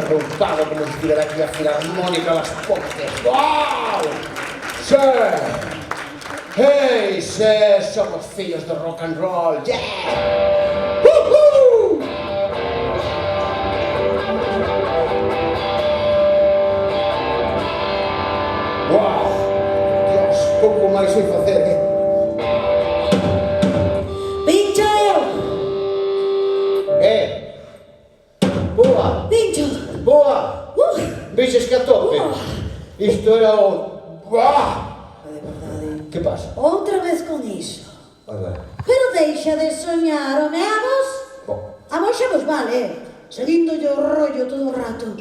arrompado como si estuviera aquí la filarmónica a las Pontes. ¡Wow! ¡Sí! ¡Hey, sí! Somos fillos de rock and roll. ¡Yeah! ¡Woohoo! ¡Wow! Dios, pouco máis sei facer, Pincho! Boa! Pincho! Boa! Vixes que a tope? Isto era o... Buah! De verdade. Que pasa? Outra vez con iso. A ver... Pero deixa de soñar, home, a vos? A vos xa vos vale, seguindo o rollo todo o rato.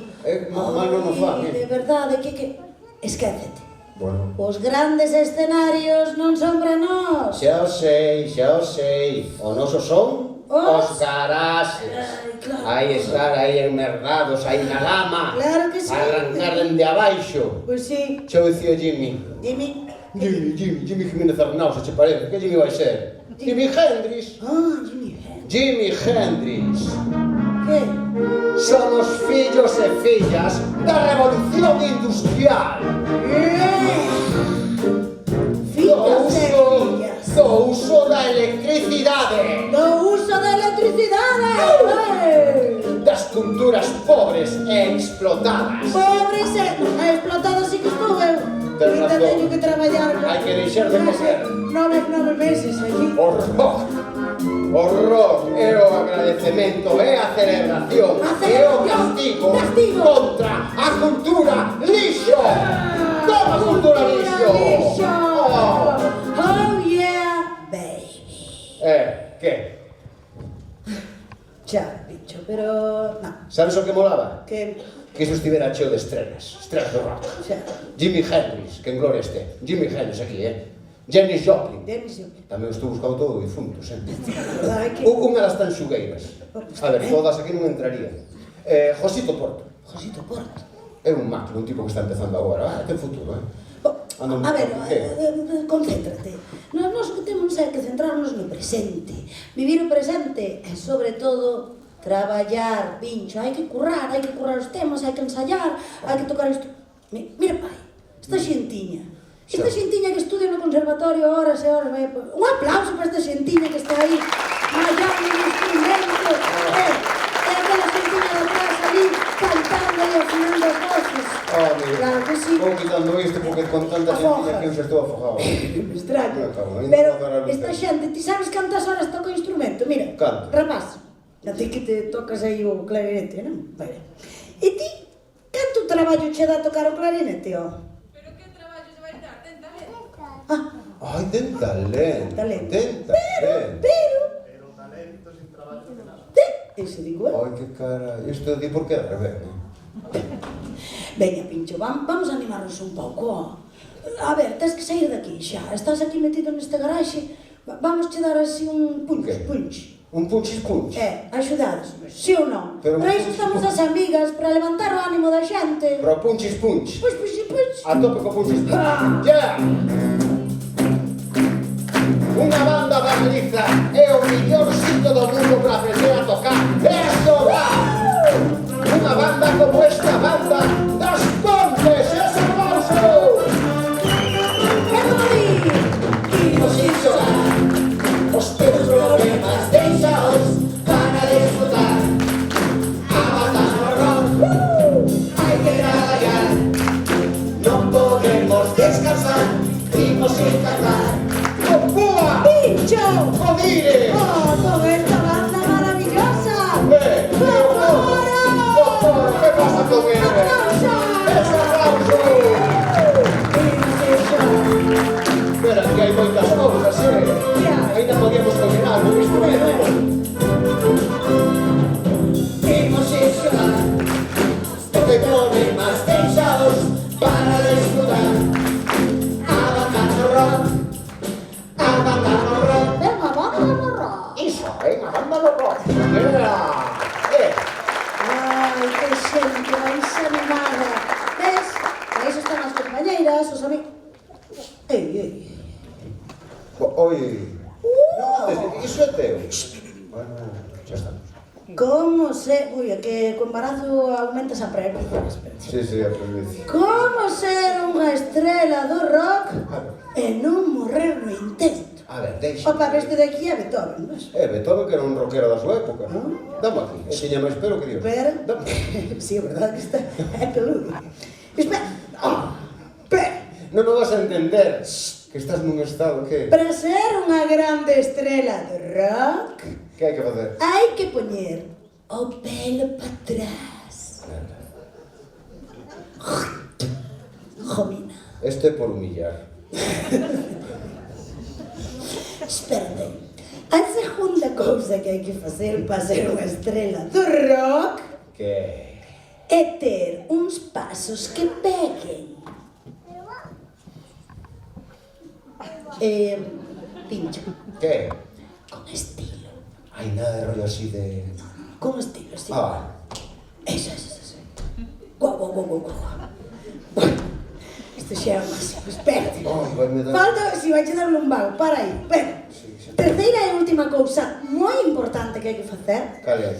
Mal non o fan, De verdade, que... Esquécete. Bueno... Os grandes escenarios non son para nós. Xa o sei. O noso son os garaxes. Ai, claro. Aí estar aí enmerdados, aí na lama. Claro que sí. Arrancar dende abaixo. Pois sí. Xa o dicía Jimmy. Jimmy. Jimmy Jiménez Arnaus, se che parece. Que Jimmy vai ser? Jimi Hendrix. Ah, Jimmy Hendrix. Jimi Hendrix. Que? Somos fillos e fillas da revolución industrial. Fillas e fillas. Do uso da electricidade. Do uso da electricidade. Das culturas pobres e explotadas. Pobres e explotados si que estou eu. Ten Ainda razón. teño que traballar. Hai que deixar de comer. 9 meses allí. O rock é o agradecemento, é a celebración, é o castigo contra a cultura lixo. Toma cultura lixo. Oh yeah, baby. Que? Xa, bicho, pero... No, Sabes o que molaba? que... Que iso estivera cheo de estrelas do rock. Xa. Jimi Hendrix, que en gloria este. Jimi Hendrix aquí, Janis Joplin. Denis Joplin. Tamén estou buscando todo difuntos, Verdade que... Unha das tan xugueiras. A ver, todas aquí non entrarían. Josito Porto. Josito Porto. É un máquina, un tipo que está empezando agora. Ten futuro, A ver, concéntrate. Nos que temos é que centrarnos no presente. Vivir o presente e, sobre todo, traballar, pincho. Hai que currar os temas, hai que ensayar, hai que tocar isto. Mira, pai, esta xentiña que estudia no conservatorio horas e horas. Un aplauso para esta xentiña que está aí mallando un instrumento. E aquela xentiña de atrás ali cantando e afinando as voces. Claro que sí. Vou quitando isto porque con tanta xente que eu xa estou afogado. Extraño. Pero esta xente, ti sabes cantas horas toca o instrumento? Canto. rapaz, a ti que te tocas aí o clarinete, non? Vale. E ti, canto traballo che dá tocar o clarinete, ó? Pero que traballo se vai dar? Ten talento. Ah, Ai, ten talento. talento. Ten Pero, talento. talento sin traballo de nada. ese digo, Ai, que cara. Isto di por que revés, Veña, Pincho, vamos a animarnos un pouco, ó. A ver, tens que sair daqui xa. Estás aquí metido neste garaxe. Vamos che dar así un punch, Que? punch. Un punch. Axudados, sí ou non? Pero Para un iso punch, estamos as amigas, para levantar o ánimo da xente. Pero punch. Pois. A tope co punch. Ya! Unha banda da Galiza é o millor sitio do mundo para aprender a tocar. Eso va! Unha banda como esta banda das Pontes. Ese aplauso! E moi! Imos ir xogar. Os teus problemas deixaos para disfrutar. A banda no rock. Hai que traballar. Non podemos descansar. Imos ir cantar. Con púa! Pincho! ¡Jodire! Oh, con esta banda maravillosa! ¡Doctor! ¿Qué pasa con él? ¡Aplauso! ¡Ese aplauso! Espera, que hai moitas cousas, Ainda podíamos comer algo, isto é novo. Imos ir xogar. Te problemas deixaos para disfrutar. A banda no rock. A banda no rock. Venga, banda no rock! Iso, a banda no rock. Ai, que xente máis animada! Ves? Para iso están as compañeiras, os amigos... Ei. Oi. Iso é teu. Bueno, xa estamos. Como se... Ui, é que co embarazo aumentas a previsión. Sí, aproveito. Como ser unha estrela do rock e non morrer no intento? A ver, deixa. Opa, este de aquí é Beethoven, non? Beethoven que era un rockero da súa época. Dame aquí. E tiña máis pelo que Dios. Espera. Dame. Sí, é verdade que está... É peludo. Espera. Espera. Non o vas a entender. Que estás nun estado que... Para ser unha grande estrela do rock, Que hai que facer? hai que poñer o pelo para atrás. Jomina. Este é por humillar. Espérate. A segunda cousa que hai que facer para ser unha estrela do rock Que... é ter uns pasos que peguen. Pincho. Que? Con estilo. Hai nada de rollo así de... Con estilo, sí. Eso. Guau. Isto xa é o máximo. Espérate. vai me dar... Falta, si vai che dar un lumbago. Para aí. Espera. Sí. Terceira e última cousa moi importante que hai que facer. Cale.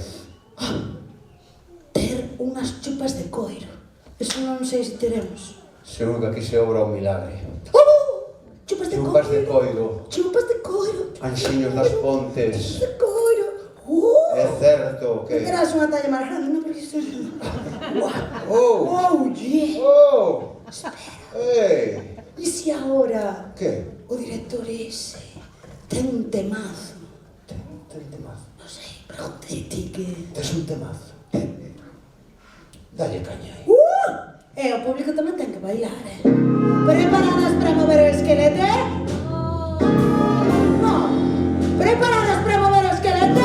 Ter unhas chupas de coiro. Eso non sei se teremos. Seguro que aquí se obra un milagre. Chupas de Chupas de coiro. coiro. Chupas de coiro. Anxiños das Pontes. De coiro. É certo que... Terás unha talla máis grande, non? Porque isto... Oh! Yeah. Oh! Ei! E se agora Que? o director ese ten un temazo? Ten temazo. Non sei, pregúntate ti que... Tes un temazo. Dalle caña aí. E o público tamén ten que bailar, Preparadas para mover o esquelete? No. Preparadas para mover o esquelete?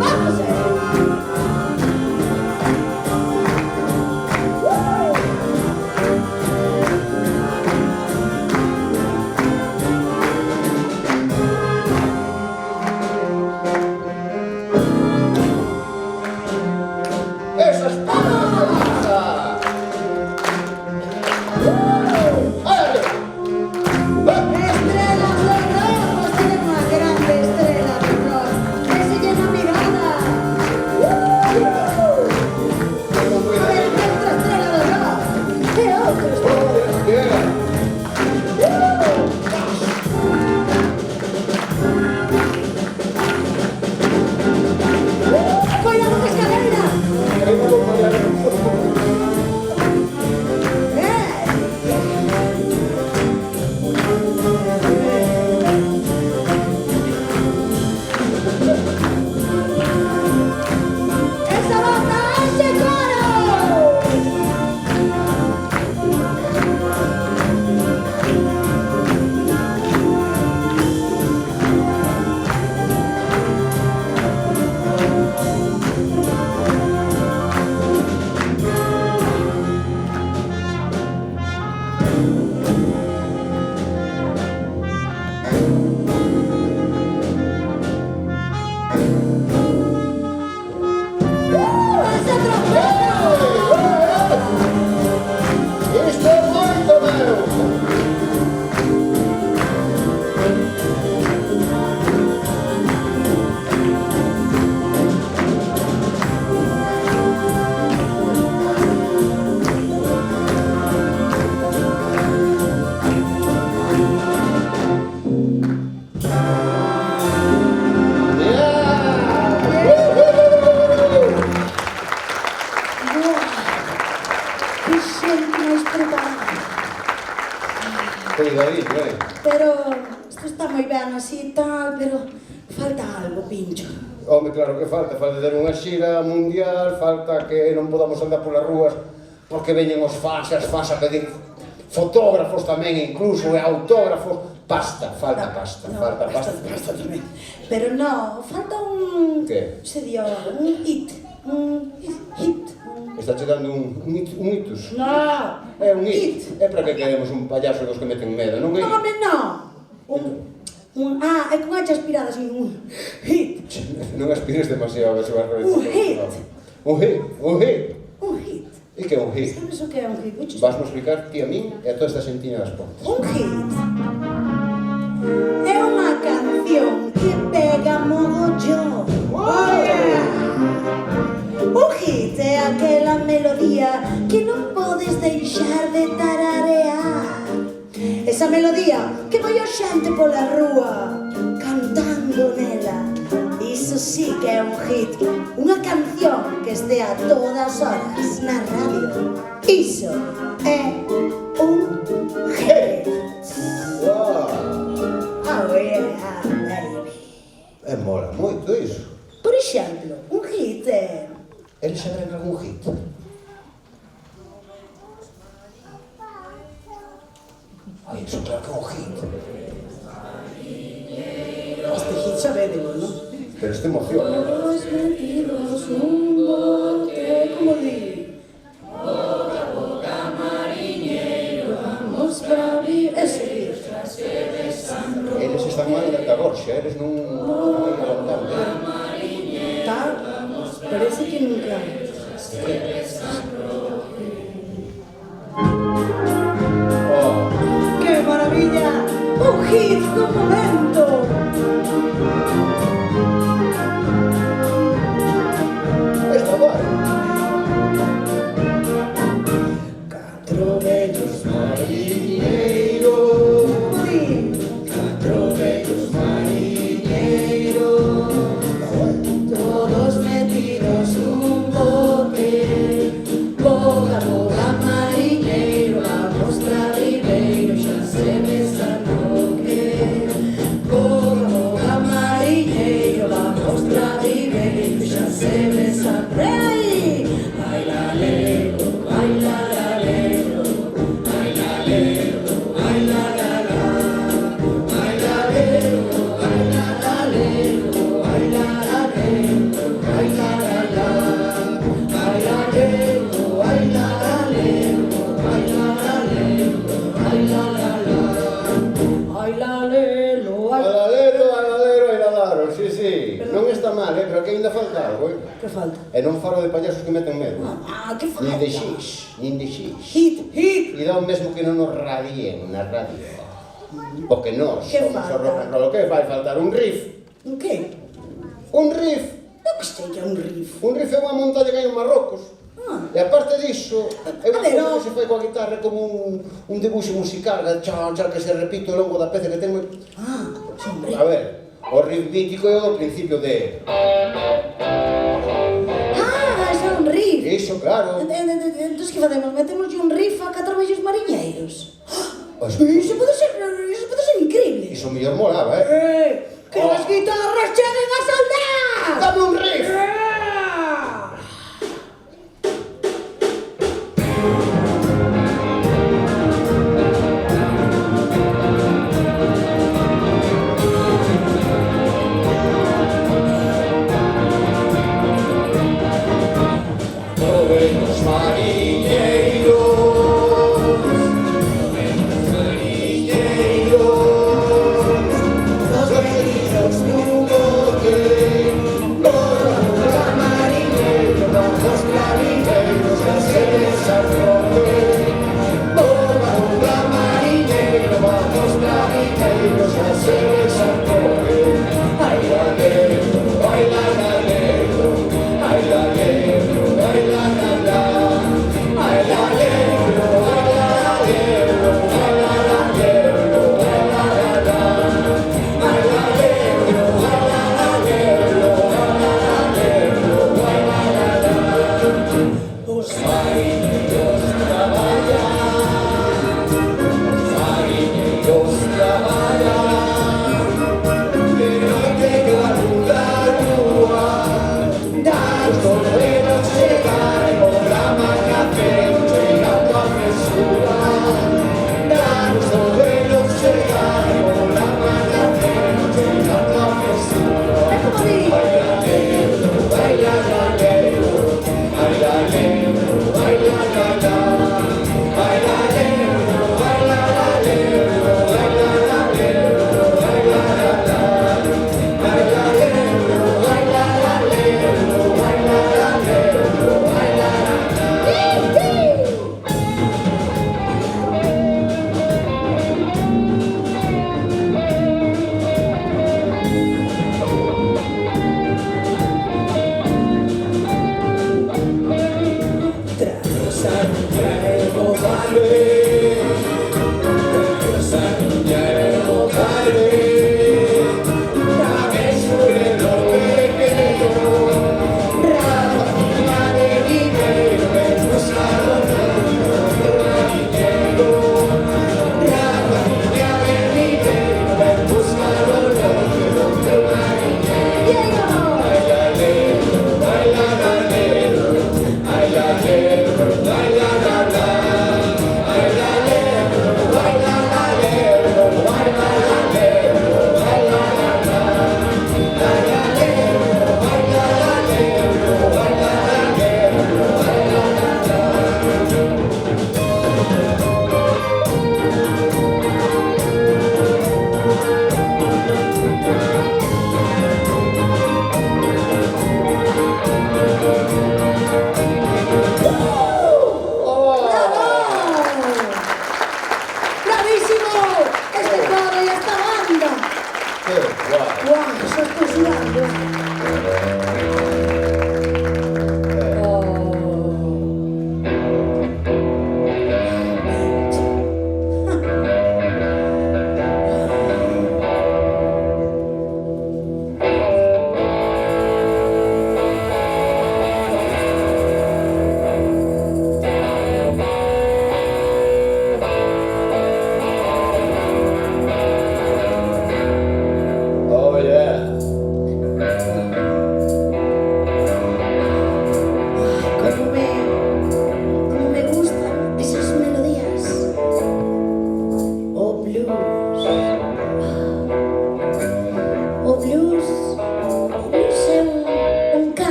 Vamos a bocadillo, Pero isto está moi ben así e tal, pero falta algo, Pincho. Home, claro que falta ter unha xira mundial, falta que non podamos andar polas rúas porque veñen os fans e as fans a pedir fotógrafos tamén incluso e autógrafos. Falta pasta tamén. Pero no, falta un... Que? Se dio, un hit. Está chegando un hitus. No, É un hit. É para que queremos un payaso dos que meten medo, non é? no, home, no. É con hacha aspirada así, un hit. Non aspires demasiado a ver se vas a Un hit. Un hit. Un hit. E que é un hit? Sabes o que é un hit? Vasmo explicar ti a min e a toda esta xentina das Pontes. Un hit é unha canción que pega mogollón. Un hit é aquela melodía que non podes deixar de tararear. Esa melodía que vai a xente pola rúa cantando nela. Iso sí que é un hit. Unha canción que estea todas horas na radio. Iso é un hit. Wow. Oh yeah, baby. Mola moito iso. Por exemplo, un hit é... Eles saben algún hit? Ai, iso claro que é un hit. Este hit sabédelo, non? Pero este emociona. Todos metidos un bote, como di? Boca a boca, mariñeiro, vamos pra vivir. Ese hit. Eles están mal da gorxa, eles non van aguantando. Tá? Parece que nunca. Oh, ¡Qué maravilla! ¡Un hit do momento! está guai. Catro vellos mariñeiros. Catro vellos mariñeiros. Todos metidos un bote. Boga, boga, mariñeiro. Vamos tra ribeiro, xa se besan no que. Boga, boga, mariñeiro. Vamos tra ribeiro, xa se besan. Rei! Ai la lero, ai la la lero. Ai la lero, ai la la la. Ai la lero, ai la la lero. Ai la la lero, ai la la la. Ai la lero, ai la la lero. Ai la la lero, ai la la la. Ai la lero, ai la. Alalero, sí. Non está mal, pero que ainda falta algo, Que falta? E non falo de payasos que meten medo. Que falta? Nin de xix. Hit. E dá o mesmo que non nos radien na radio. Porque nós Que somos falta? o rock and roll. Que vai faltar? Un riff. Un que? Un riff. Eu que sei que é un riff. Un riff é unha montaña que hai en Marrocos. E aparte diso, é unha ver, cousa que se fai coa guitarra como un debuxo musical, chan, que se repite ao longo da peza que ten moi... Hombre. A ver, o riff mítico é o do principio de... Ese é un riff. Iso, claro. Entón, que facemos? Metemos un riff a catro vellos mariñeiros. Pois, Iso pode ser increíble. iso mellor molaba, Que as guitarras cheguen a saudar. Dame un riff! Los mariñeiros, los mariñeiros, los venidos nunca.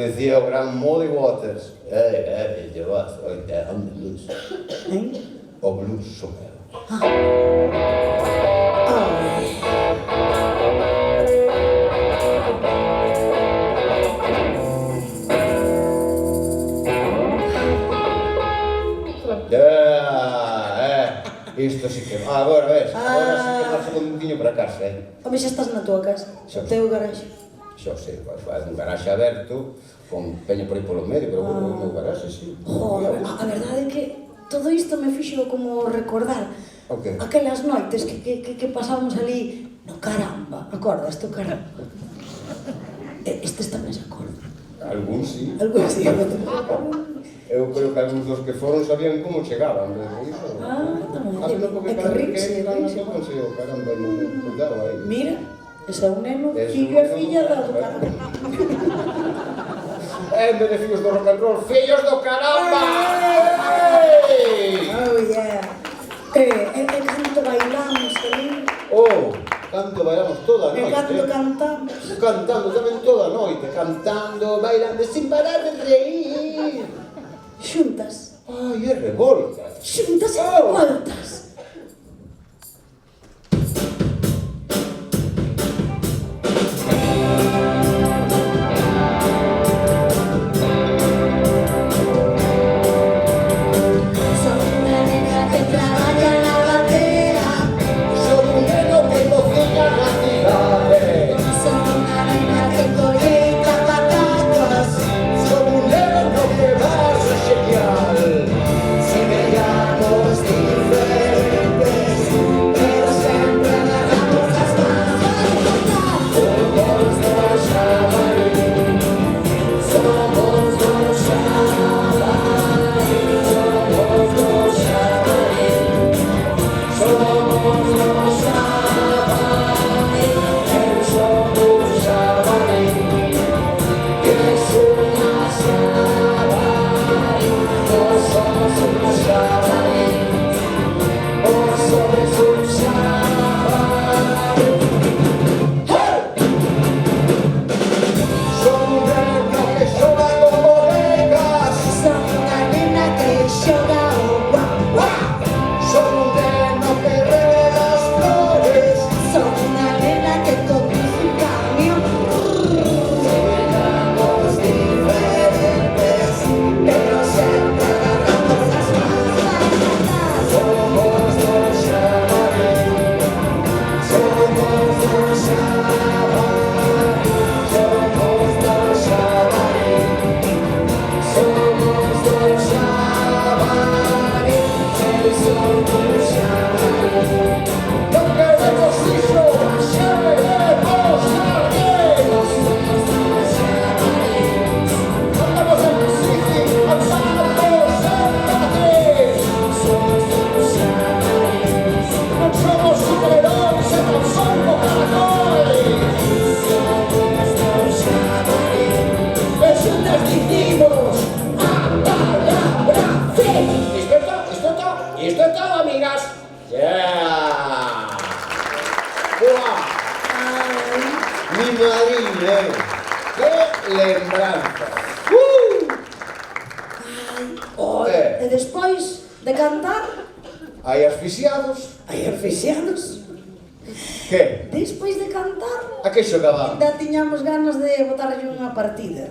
Decía o gran Muddy Waters, llevas, ande blues. O blues somero. Isto sí que... Agora, ves, agora sí que paso con un tiño para casa, Home, xa estás na tua casa, o teu garaxe. Xo sei, vai un garaxe aberto, con peña por aí polo medio, pero o meu garaxe, sí. Joder, a verdade é que todo isto me fixo como recordar aquelas noites que pasábamos ali no Caramba. Acordas do Caramba? Estes tamén se acordan. Algún sí. Algún sí. Eu creo que algúns dos que foron sabían como chegaban. Tamén. É que rinse. Caramba, non me acordaba aí. Mira, ese é un neno, fillo e filla do Caramba. En vez de fillos do rock and roll, fillos do Caramba! Oh, yeah. Canto bailamos ali. Canto bailamos toda a noite. Canto cantamos. Cantando tamén toda a noite. Cantando, bailando, sin parar de reír. Xuntas. Ai, é revoltas. Xuntas e revoltas. Hai asfixiados. Hai asfixiados. Que? Despois de cantar, A que xogaba? ainda tiñamos ganas de botarlle unha partida.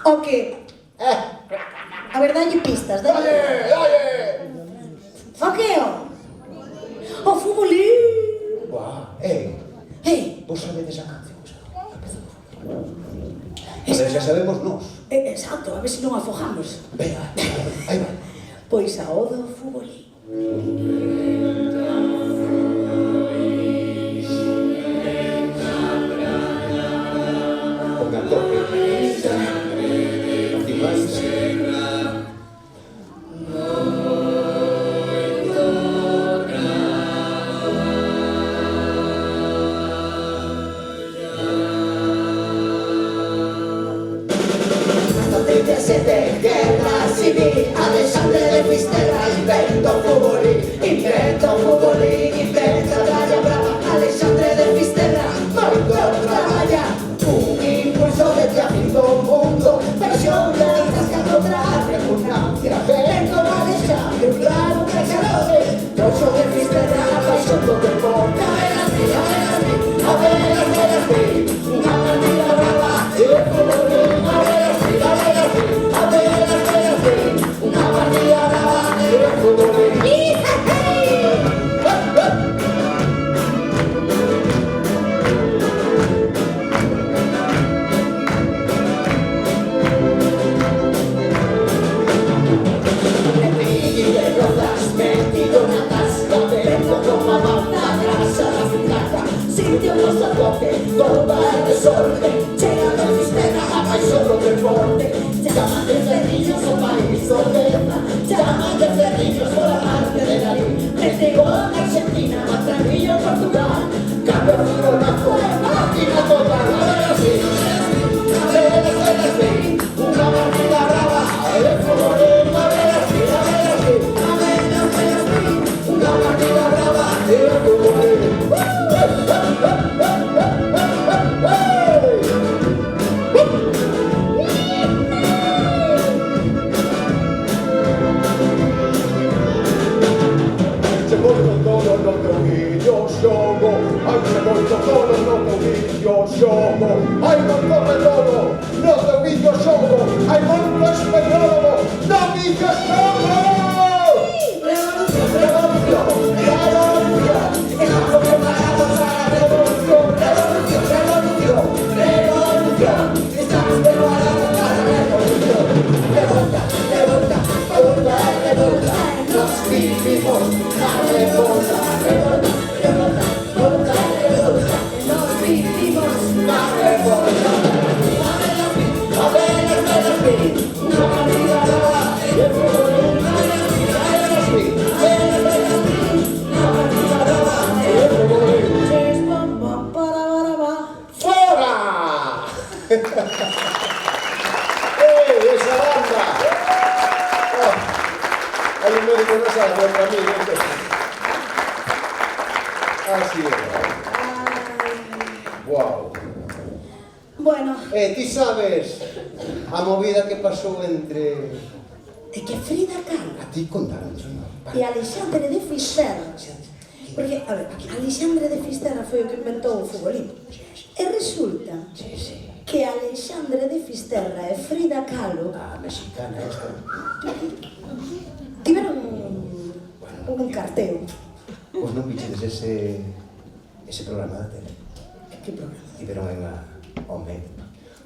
O que? A ver, dalle pistas, dalle. Oye! O que, o? O futbolín. Guau, vos sabedes a canción? A ver, xa sabemos nós. Exacto, a ver se non afogamos. Venga, aí vai. Pois a o do futbolín. Con a tope. Ti máis. Guerra civil, Alexandre de Fisterra inventa o futbolín, inventa tralla brava, Alexandre de Fisterra moito traballa, un impulso desde a fin do mundo, pasión de rascando outra repugnancia, vento Alexandre, un claro que xarode, troxo de Fisterra, a paixón do deporte, a ver así, unha partida brava, e o futbolín, a ver así, unha partida brava, e o futbolín. Metido na tasca, vendo como a banda grasa na finata, sitio no sacote, toda el desorden, chega de Fisterra, a paixón do deporte, llaman de Cerrillos o país ordena, llaman de Cerrillos por la parte de la línea, México, Argentina, Matranillo, Portugal, cambio de golazo, máquina total, a ver así, una partida brava, el futbolín, a ver así, una partida brava, el futbolín. Se moito todo no teu guillo xogo, ai se moito todo no teu guillo xogo, ai non corre todo no teu guillo xogo, ai moito espectáculo no guillo xogo! Revolución, Revolución, revolución, estamos preparados para la revolución, revolución, revolución, revolución, estamos preparados para la revolución, revolta, revolta, revolta, revolta, nos vivimos la revolta, revolta, revolta, revolta, revolta, nos vivimos la revolta, a ver, una partida brava, el futbolín, ¡Fora! ¡Esa banda! Hay un médico no sabe contra mí. Así es. Wow. Bueno, Ti sabes a movida que pasou entre... é que Frida Kahlo A ti contaron, non? e Alexandre de Fisterra, porque, a ver, Alexandre de Fisterra foi o que inventou o futbolín, e resulta que Alexandre de Fisterra e Frida Kahlo A mexicana esta. tiveron un carteo. Pois non vichedes ese programa da tele. Que programa? Tiveron en a... Home,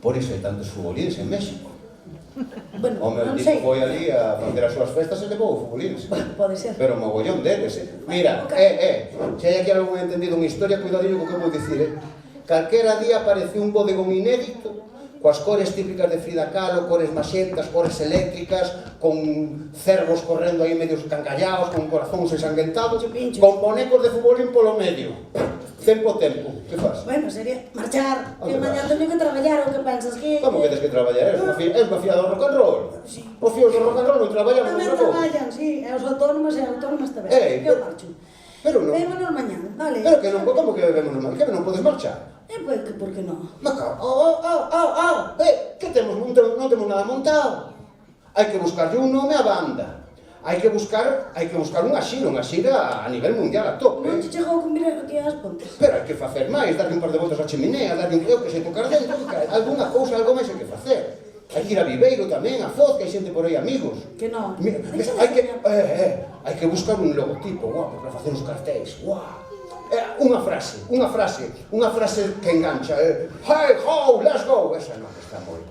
por iso hai tantos futbolíns en México. Bueno, O meu non tipo sei. foi ali a facer as súas festas e levou futbolíns. Bueno, pode ser. Pero mogollón deles, Mira, se hai aquí algún entendido unha historia, cuidadillo co que vou dicir, Calquera día apareceu un bodegón inédito, coas cores típicas de Frida Kahlo, cores maxentas, cores eléctricas, con cervos correndo aí medios cancallados, con corazóns ensanguentados, con bonecos de futbolín polo medio. Tempo, que faz? Bueno, sería marchar, que Onde mañá vas? teño que traballar, o que pensas que... Como que tens que traballar? És unha fía do rock and roll? Sí. Os fíos do rock and roll non traballan Tamén no rock. traballan, sí, e os autónomos e autónomas tamén. Que Eu marcho. Pero non. Vémonos mañá, vale? Pero que non, como que bebemos normal? Que non podes marchar? Pues, por que non? Maca, que temos? Non temos nada montado. Hai que buscarlle un nome á banda. Hai que buscar unha xira a nivel mundial a tope. Non te chegou a convidar aquí a as Pontes. Pero hai que facer máis, darlle un par de voltas á chimenea, darlle un que se tocar dentro, alguna cousa, algo máis hai que facer. Hai que ir a Viveiro tamén, a Foz, que hai xente por aí, amigos. Que non. Hai que buscar un logotipo guapo para facer uns cartéis. Unha frase que engancha. Hey ho, let's go. Esa non está moi.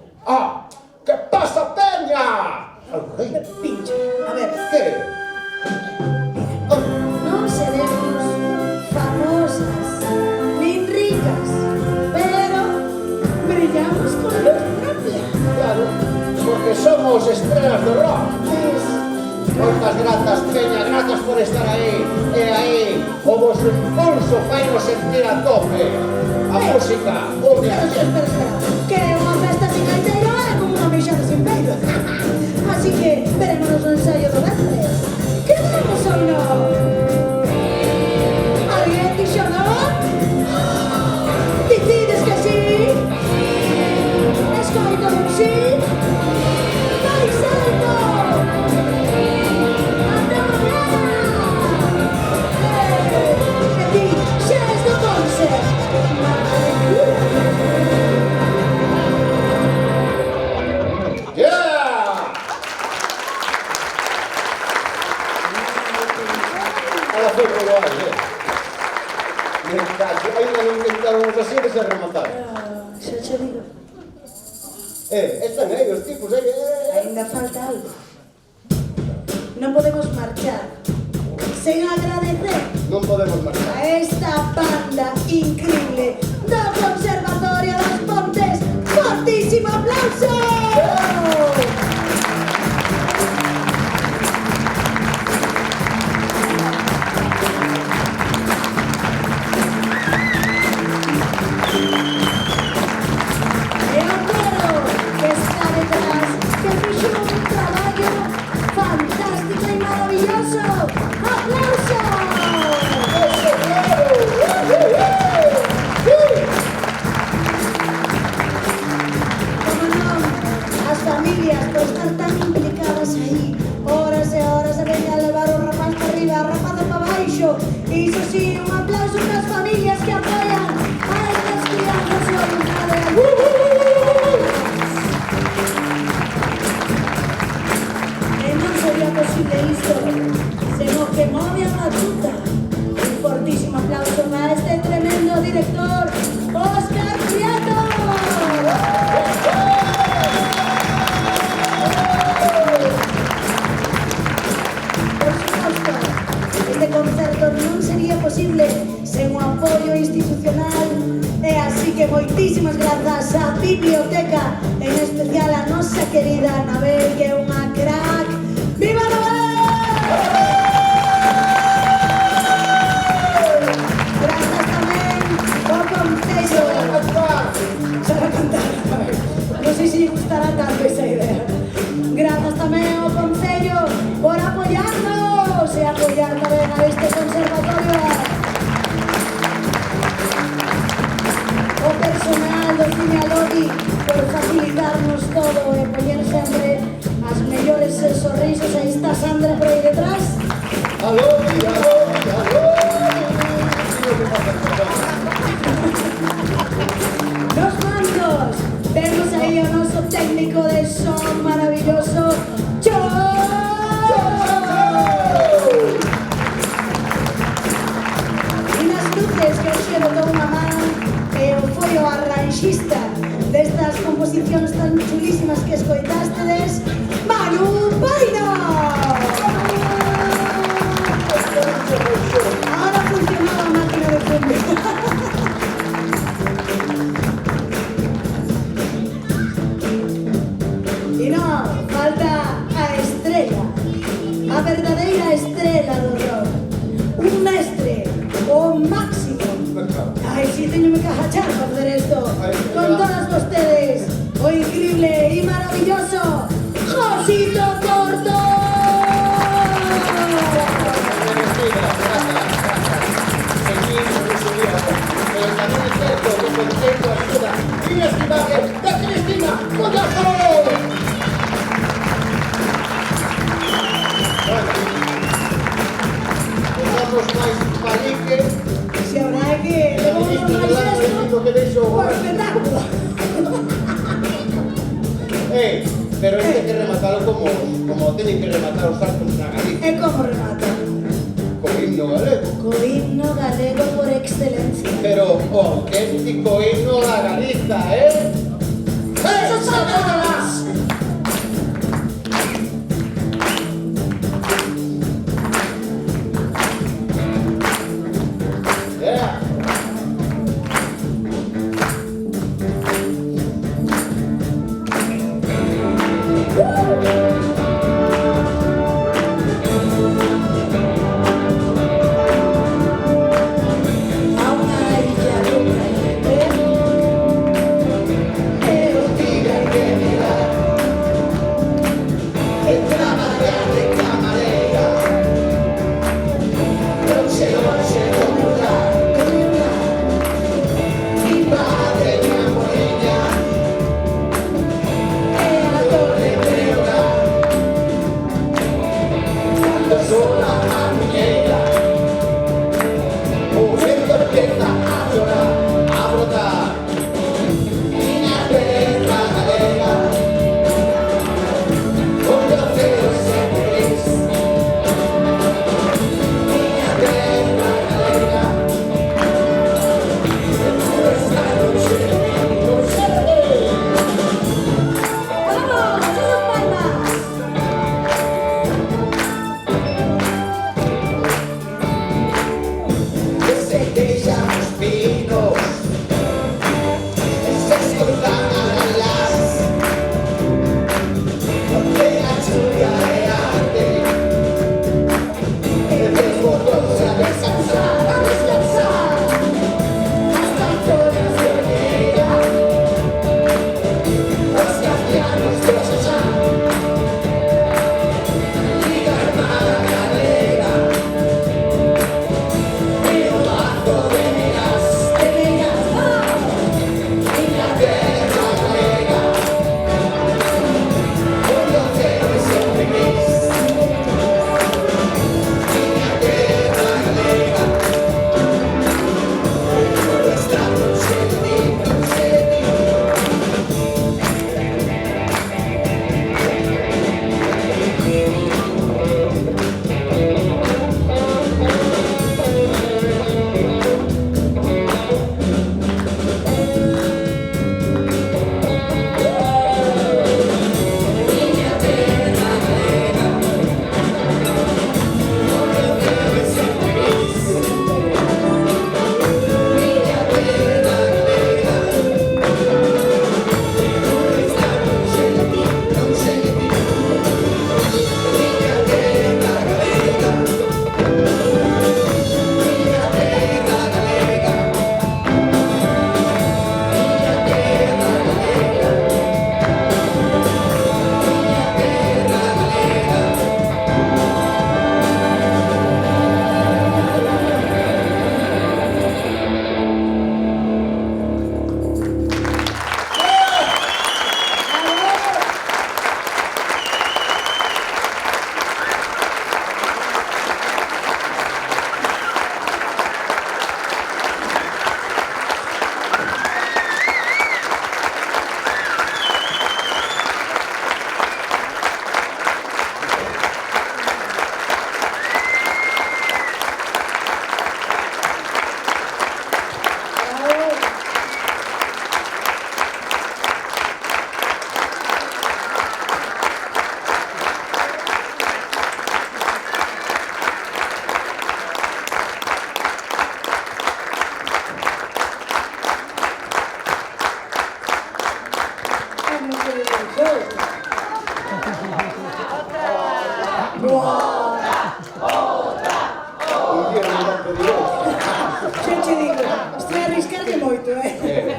Que pasa, peña? Algo aí. Pincho, a ver. Que? Non seremos famosas, nin ricas, pero brillamos con luz propia. Claro, porque somos estrelas do rock. Moitas grazas, peña, grazas por estar aí. E aí, o vosso pulso fainos sentir a tope. A música, Espera, que unha festa sin gaiteiro é como unha mexada sin peido. Así que verémonos no ensayo do ventre. Que vamos ou non? Alguén dixo non? Dicides que sí? Escoito un sí? Máis alto! Ata mañana! E ti, xa és do Conce! Ela foi polo aire. Ainda non intentamos así de se rematar. Xa che digo. Están aí os tipos, Ainda falta algo. Non podemos marchar sen agradecer Non podemos marchar. a esta banda increíble do Conservatorio das Pontes. ¡Fortísimo aplauso! E ao coro que está detrás, que fixo un traballo fantástico e maravilloso. ¡Aplauso! Como non, as familias por estar tan implicadas aí, horas e horas e veña a levar o rapaz para arriba, a rapaza para baixo. Iso sí, un aplauso para as familias que apoian a estas crianzas e a vontade. E non sería posible isto, senón que move a batuta. Un fortísimo aplauso para este tremendo director, Óscar Prieto. Por suposto, este concerto non sería posible sen o apoio institucional. E así que moitísimas grazas á biblioteca, en especial a nosa querida Anabel, que é unha crack. ¡Viva Anabel! Grazas tamén ao Concello. Sabe cantar, non sei se lle gustará tanto esa idea. Grazas tamén ao Concello por apoiarnos e apoiar tamén a este conservatorio. O personal do Cine Alodi por facilitarnos todo e poñer sempre as mellores sorrisos. Aí está Sandra por aí detrás. Aló. Nos mandos vemos aí o noso técnico de son maravilloso, E nas luces que hoxe botou unha man foi o arranxista destas composicións tan chulísimas que escoitástedes, Manu Paino. Ahora funcionaba a máquina de fundo. E non, falta a estrela, a verdadeira estrela do rock, un mestre, o máximo. Ai, si, teño que agachar para facer isto. Con todas vostedes, o increíble e maravilloso Josito Corto. Se habrá Pero hai que rematalo como teñen que rematar os actos na Galicia. E como remata? Co himno galego. Co himno galego por excelencia. Pero o auténtico himno da Galiza, Eso salta de las!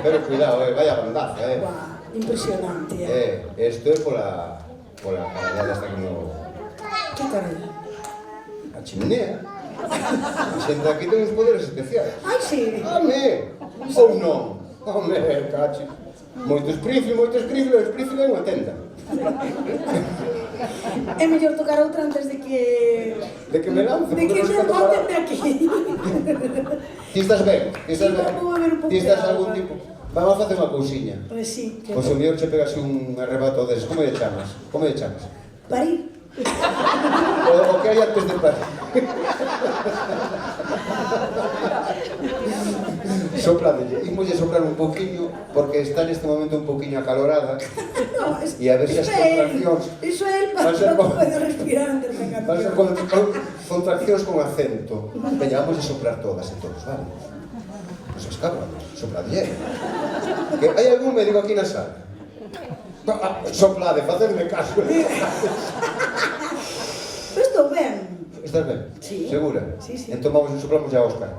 Pero cuidado, vaya bandaza, Buah, impresionante, Esto é pola carallada esta que no... Que caralla? A chimenea. A xente aquí ten uns poderes especiais. Ai, sí. Home! Ou non? Home, cacho. Moitos príncipes hai unha tenda. É mellor tocar outra antes de que... De que me lance? De que se boten de aquí. Ti estás ben? Ti estás ben? Vou beber un pouco Ti estás de algún agua. tipo? Vamos a facer unha cousiña. Pois sí, que Pois o mellor che pegas un arrebato deses. Como lle chamas? Como lle chamas? parir. O que hai antes de parir? Sopladelle. Imoslle soplar un pouquiño, porque está neste momento un pouquiño acalorada. No, E a ver se as contraccións... Iso é el Va a ser para bo- poder respirar antes da Van a ser canción. contraccións con acento. Veña, vamos a soplar todas e todos, vale? Pois os cabros, sopladelle. Que hai algún médico aquí na sala? Soplade, facedme caso. Estou ben. Estás ben? Sí. Segura? Sí, sí. Entón vamos e soplamos a Óscar.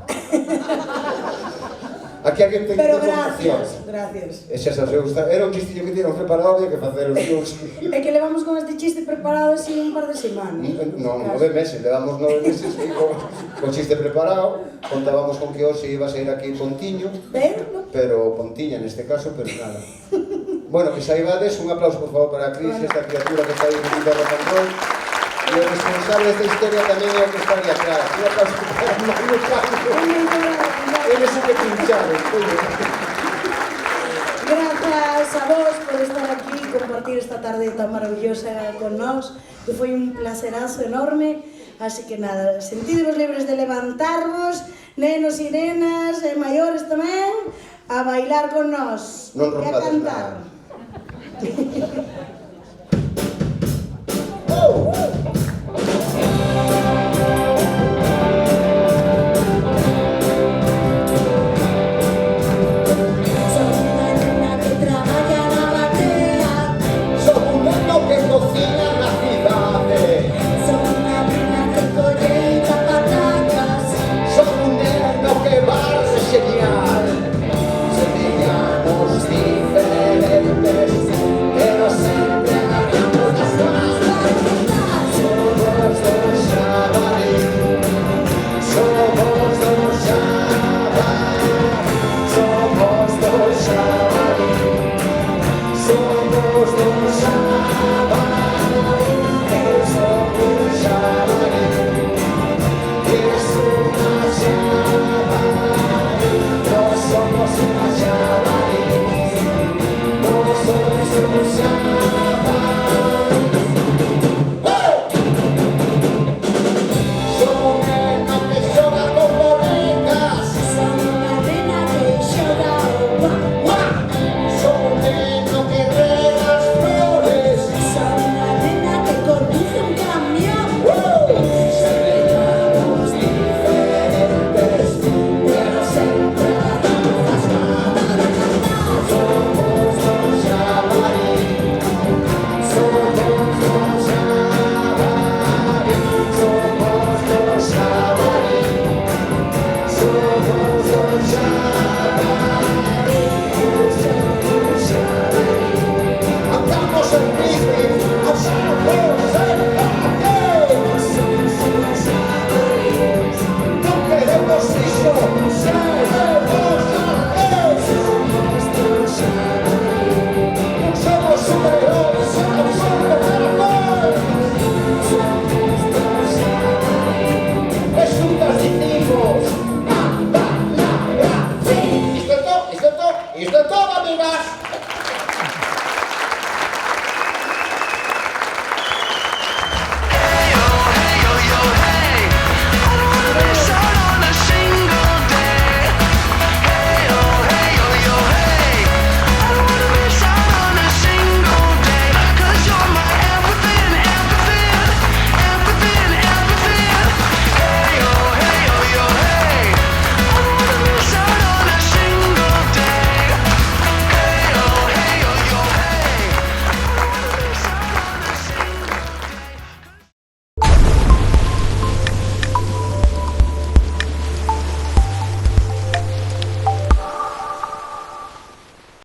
Aquí alguén ten Pero información. gracias. E xa sabes, era un chistillo que tiñamos preparado, había que facer os dous. É que levamos con este chiste preparado así un par de semanas. Non, 9 meses, levamos 9 meses e con chiste preparado. Contábamos con que hoxe iba a sair aquí Pontiño, pero Pontiña neste caso, pero nada. Bueno, que saibades, un aplauso por favor para a Cris, esta criatura que está aí en o control. E o responsable desta historia tamén é o que está aí atrás. Un aplauso para Mario Carlos. Eles sí que pincharon, coño. Gracias a vos por estar aquí y compartir esta tarde tan maravillosa con nós, que foi un placerazo enorme. Así que nada, sentidevos libres de levantarvos, nenos e nenas, e maiores tamén, a bailar con nós. Non e a rompades cantar. nada. Son unha nena que traballa na batea, Son un neno que cocina na cidade. son unha nena que colleita patacas, Son un neno que va a reseñar. Seríamos diferentes, pero sempre hagamos las cosas. Somos dos chavales, somos dos chavales, somos dos chavales.